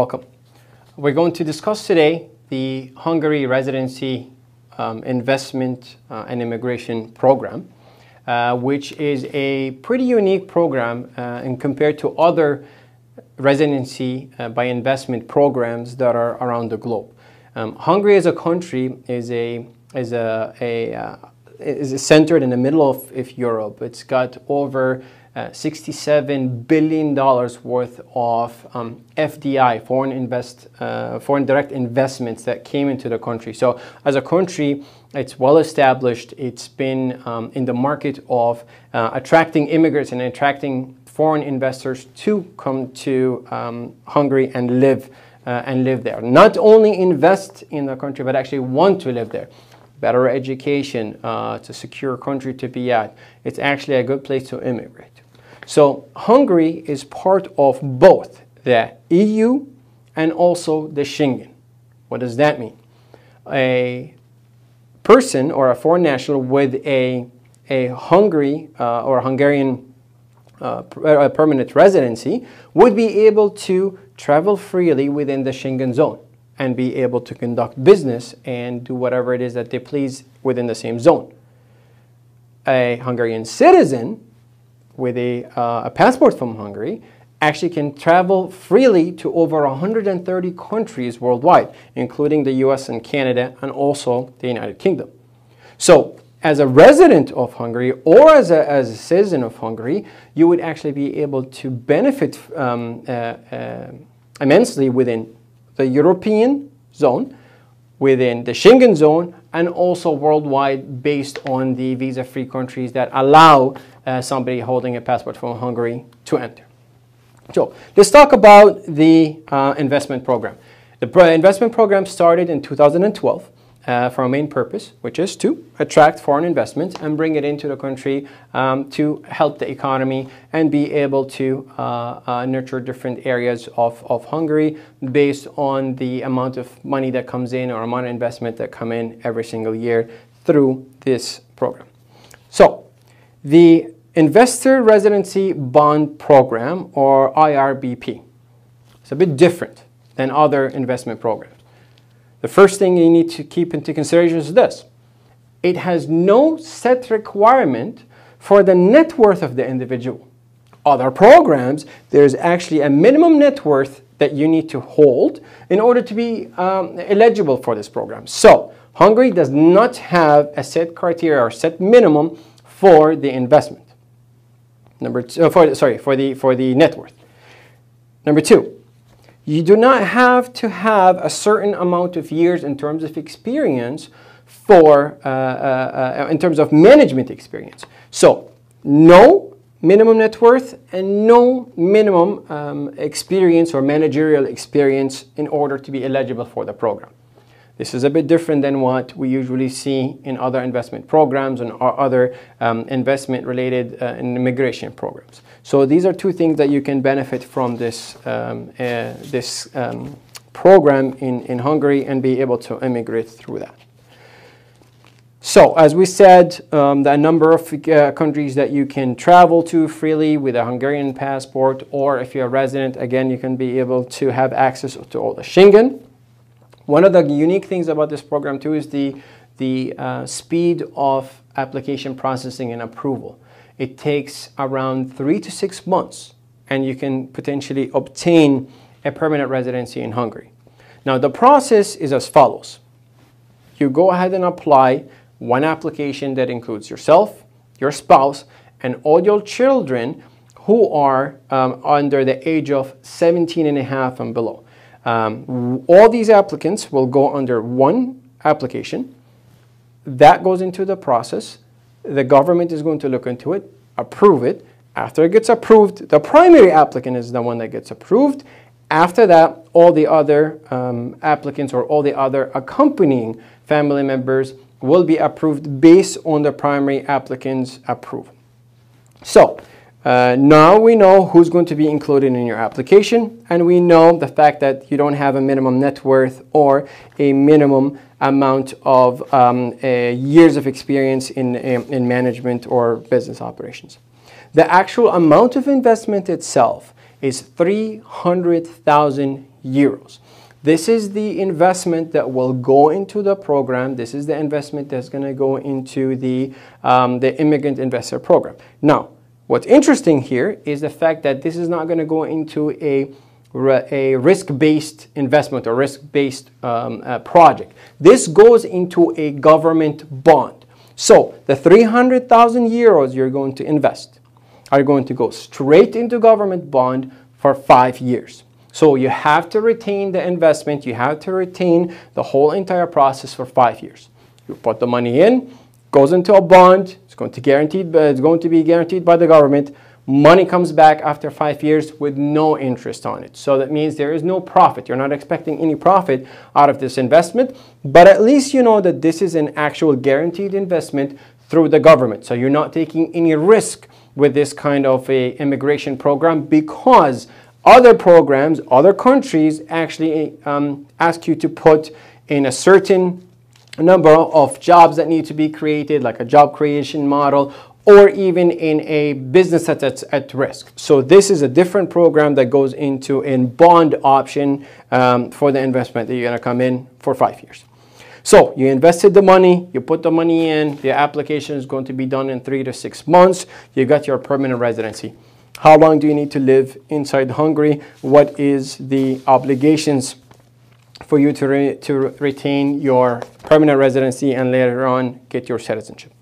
Welcome. We're going to discuss today the Hungary Residency Investment and Immigration Program, which is a pretty unique program and compared to other residency by investment programs that are around the globe. Hungary as a country is centered in the middle of Europe. It's got over $67 billion worth of FDI, foreign direct investments that came into the country. So as a country, it's well established. It's been in the market of attracting immigrants and attracting foreign investors to come to Hungary and live there. Not only invest in the country, but actually want to live there. Better education, it's a secure country to be at. It's actually a good place to immigrate. So Hungary is part of both the EU and also the Schengen. What does that mean? A person or a foreign national with a Hungary or Hungarian permanent residency would be able to travel freely within the Schengen zone and be able to conduct business and do whatever it is that they please within the same zone. A Hungarian citizen with a passport from Hungary actually can travel freely to over 130 countries worldwide, including the US and Canada and also the United Kingdom. So as a resident of Hungary or as a citizen of Hungary, you would actually be able to benefit immensely within the European zone, within the Schengen zone, and also worldwide based on the visa-free countries that allow somebody holding a passport from Hungary to enter. So let's talk about the investment program. The investment program started in 2012 for a main purpose, which is to attract foreign investments and bring it into the country to help the economy and be able to nurture different areas of Hungary based on the amount of money that comes in or amount of investment that come in every single year through this program. So the Investor Residency Bond Program, or IRBP, it's a bit different than other investment programs. The first thing you need to keep into consideration is this. It has no set requirement for the net worth of the individual. Other programs, there's actually a minimum net worth that you need to hold in order to be eligible for this program. So Hungary does not have a set criteria or set minimum for the investment. For the net worth. Number two, you do not have to have a certain amount of years in terms of experience for, in terms of management experience. So, no minimum net worth and no minimum experience or managerial experience in order to be eligible for the program. This is a bit different than what we usually see in other investment programs and other investment-related immigration programs. So these are two things that you can benefit from this, program in Hungary and be able to immigrate through that. So as we said, the number of countries that you can travel to freely with a Hungarian passport, or if you're a resident, again, you can be able to have access to all the Schengen. One of the unique things about this program too is the speed of application processing and approval. It takes around 3 to 6 months and you can potentially obtain a permanent residency in Hungary. Now the process is as follows. You go ahead and apply one application that includes yourself, your spouse, and all your children who are under the age of 17 and a half and below. All these applicants will go under one application. That goes into the process. The government is going to look into it, approve it. After it gets approved, the primary applicant is the one that gets approved. After that, all the other applicants or all the other accompanying family members will be approved based on the primary applicant's approval. So, now we know who's going to be included in your application, and we know the fact that you don't have a minimum net worth or a minimum amount of years of experience in management or business operations. The actual amount of investment itself is 300,000 euros. This is the investment that will go into the program. This is the investment that's going to go into the immigrant investor program. Now, what's interesting here is the fact that this is not going to go into a risk-based investment or risk-based project. This goes into a government bond. So the 300,000 euros you're going to invest are going to go straight into government bond for 5 years. So you have to retain the investment, you have to retain the whole entire process for 5 years. You put the money in, goes into a bond, it's going to be guaranteed by the government. Money comes back after 5 years with no interest on it. So that means there is no profit. You're not expecting any profit out of this investment, but at least you know that this is an actual guaranteed investment through the government. So you're not taking any risk with this kind of a immigration program, because other programs, other countries actually ask you to put in a certain number of jobs that need to be created, like a job creation model, or even in a business that's at risk. So this is a different program that goes into a bond option for the investment that you're going to come in for 5 years. So you invested the money, you put the money in, the application is going to be done in 3 to 6 months, you got your permanent residency. How long do you need to live inside Hungary? What is the obligations for you to retain your permanent residency and later on get your citizenship?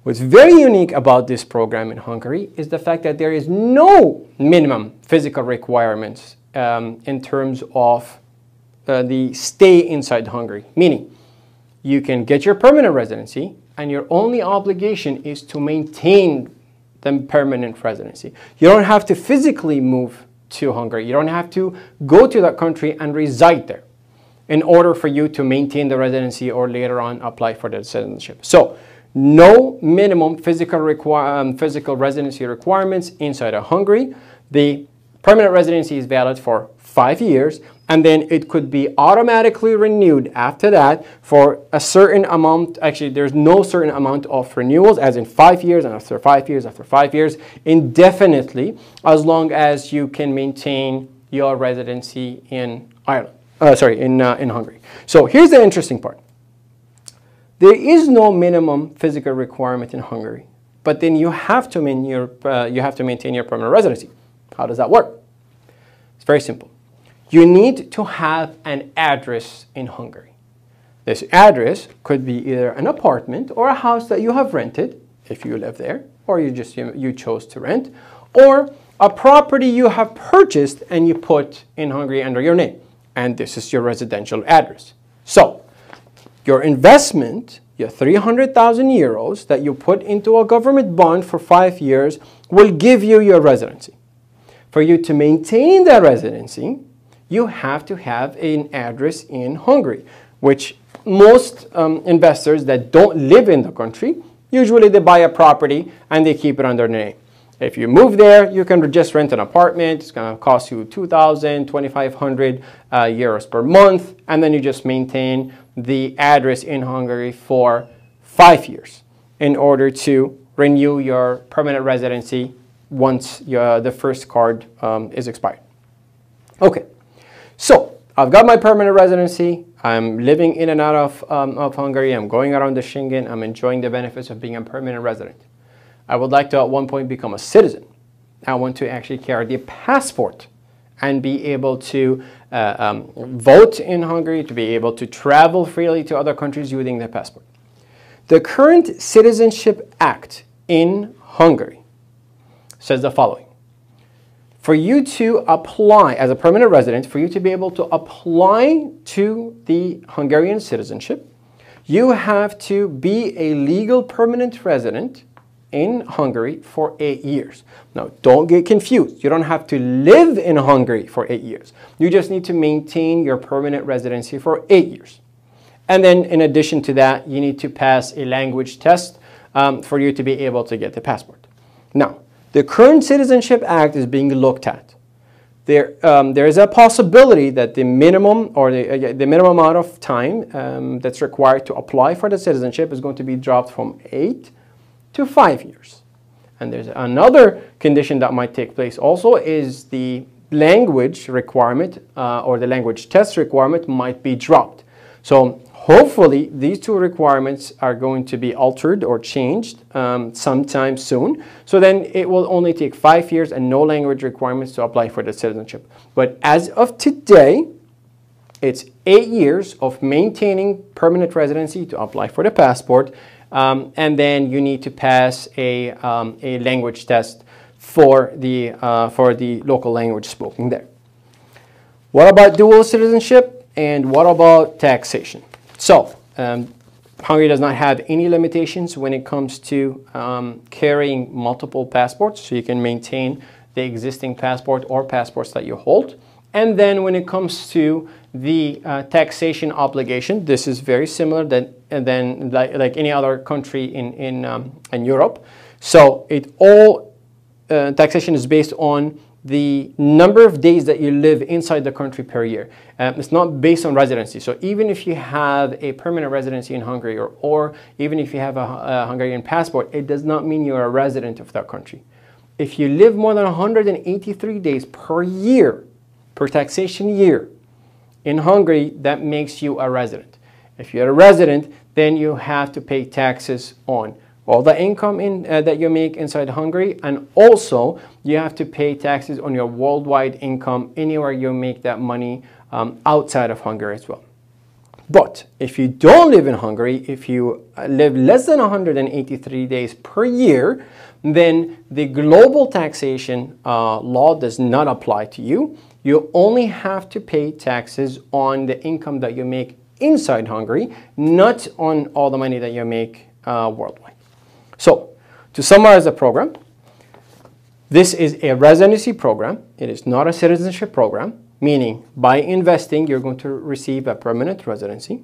What's very unique about this program in Hungary is the fact that there is no minimum physical requirements in terms of the stay inside Hungary. Meaning, you can get your permanent residency and your only obligation is to maintain the permanent residency. You don't have to physically move to Hungary. You don't have to go to that country and reside there in order for you to maintain the residency or later on apply for the citizenship. So, no minimum physical residency requirements inside of Hungary. The permanent residency is valid for 5 years, and then it could be automatically renewed after that for a certain amount. Actually, there's no certain amount of renewals, as in 5 years, and after 5 years, after 5 years, indefinitely, as long as you can maintain your residency in Ireland. In Hungary. So here's the interesting part. There is no minimum physical requirement in Hungary, but then you have to maintain your permanent residency. How does that work? It's very simple. You need to have an address in Hungary. This address could be either an apartment or a house that you have rented, if you live there, or you chose to rent, or a property you have purchased and you put in Hungary under your name, and this is your residential address. So, your investment, your 300,000 euros that you put into a government bond for 5 years will give you your residency. For you to maintain that residency, you have to have an address in Hungary, which most investors that don't live in the country, usually they buy a property and they keep it under their name. If you move there, you can just rent an apartment. It's going to cost you 2,000, 2,500 euros per month, and then you just maintain the address in Hungary for 5 years in order to renew your permanent residency once the first card is expired. Okay, so I've got my permanent residency. I'm living in and out of Hungary. I'm going around the Schengen. I'm enjoying the benefits of being a permanent resident. I would like to at one point become a citizen. I want to actually carry the passport and be able to vote in Hungary, to be able to travel freely to other countries using the passport. The current Citizenship Act in Hungary says the following. For you to apply as a permanent resident, for you to be able to apply to the Hungarian citizenship, you have to be a legal permanent resident in Hungary for 8 years. Now, don't get confused. You don't have to live in Hungary for 8 years. You just need to maintain your permanent residency for 8 years. And then in addition to that, you need to pass a language test for you to be able to get the passport. Now, the current Citizenship Act is being looked at. There is a possibility that the minimum or the minimum amount of time that's required to apply for the citizenship is going to be dropped from 8 to 5 years. And there's another condition that might take place also is the language requirement or the language test requirement might be dropped. So hopefully these two requirements are going to be altered or changed sometime soon. So then it will only take 5 years and no language requirements to apply for the citizenship. But as of today, it's 8 years of maintaining permanent residency to apply for the passport, and then you need to pass a language test for the local language spoken there. What about dual citizenship, and what about taxation? So Hungary does not have any limitations when it comes to carrying multiple passports, so you can maintain the existing passport or passports that you hold. And then when it comes to the taxation obligation, this is very similar than like any other country in Europe. So taxation is based on the number of days that you live inside the country per year. It's not based on residency. So even if you have a permanent residency in Hungary or even if you have a Hungarian passport, it does not mean you're a resident of that country. If you live more than 183 days per year, per taxation year in Hungary, that makes you a resident. If you're a resident, then you have to pay taxes on all the income that you make inside Hungary, and also you have to pay taxes on your worldwide income anywhere you make that money outside of Hungary as well. But if you don't live in Hungary, if you live less than 183 days per year, then the global taxation law does not apply to you. You only have to pay taxes on the income that you make inside Hungary, not on all the money that you make worldwide. So, to summarize the program, this is a residency program. It is not a citizenship program, meaning by investing, you're going to receive a permanent residency.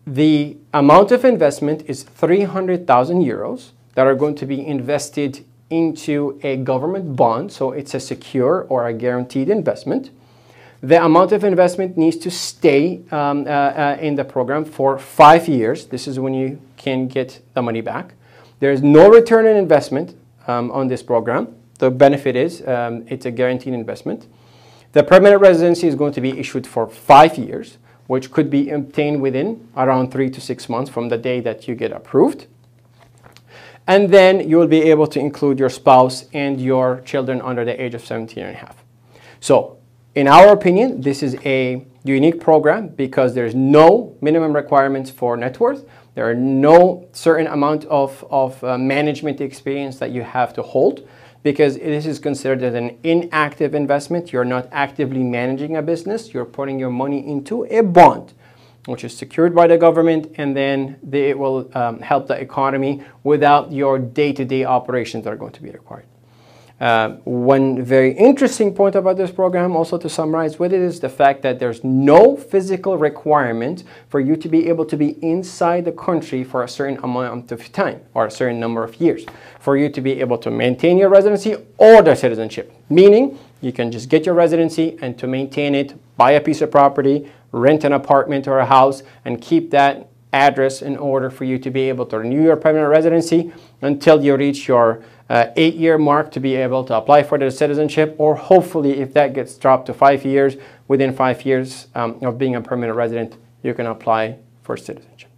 The amount of investment is 300,000 euros that are going to be invested into a government bond, so it's a secure or a guaranteed investment. The amount of investment needs to stay in the program for 5 years. This is when you can get the money back. There is no return on investment on this program. The benefit is it's a guaranteed investment. The permanent residency is going to be issued for 5 years, which could be obtained within around 3 to 6 months from the day that you get approved. And then you will be able to include your spouse and your children under the age of 17 and a half. So, in our opinion, this is a unique program because there's no minimum requirements for net worth. There are no certain amount of management experience that you have to hold, because this is considered as an inactive investment. You're not actively managing a business. You're putting your money into a bond, which is secured by the government, and then it will help the economy without your day-to-day operations that are going to be required. One very interesting point about this program, also to summarize with it, is the fact that there's no physical requirement for you to be able to be inside the country for a certain amount of time or a certain number of years for you to be able to maintain your residency or the citizenship. Meaning, you can just get your residency, and to maintain it, buy a piece of property, rent an apartment or a house, and keep that address in order for you to be able to renew your permanent residency until you reach your 8-year mark to be able to apply for the citizenship, or hopefully if that gets dropped to 5 years, within 5 years of being a permanent resident, you can apply for citizenship.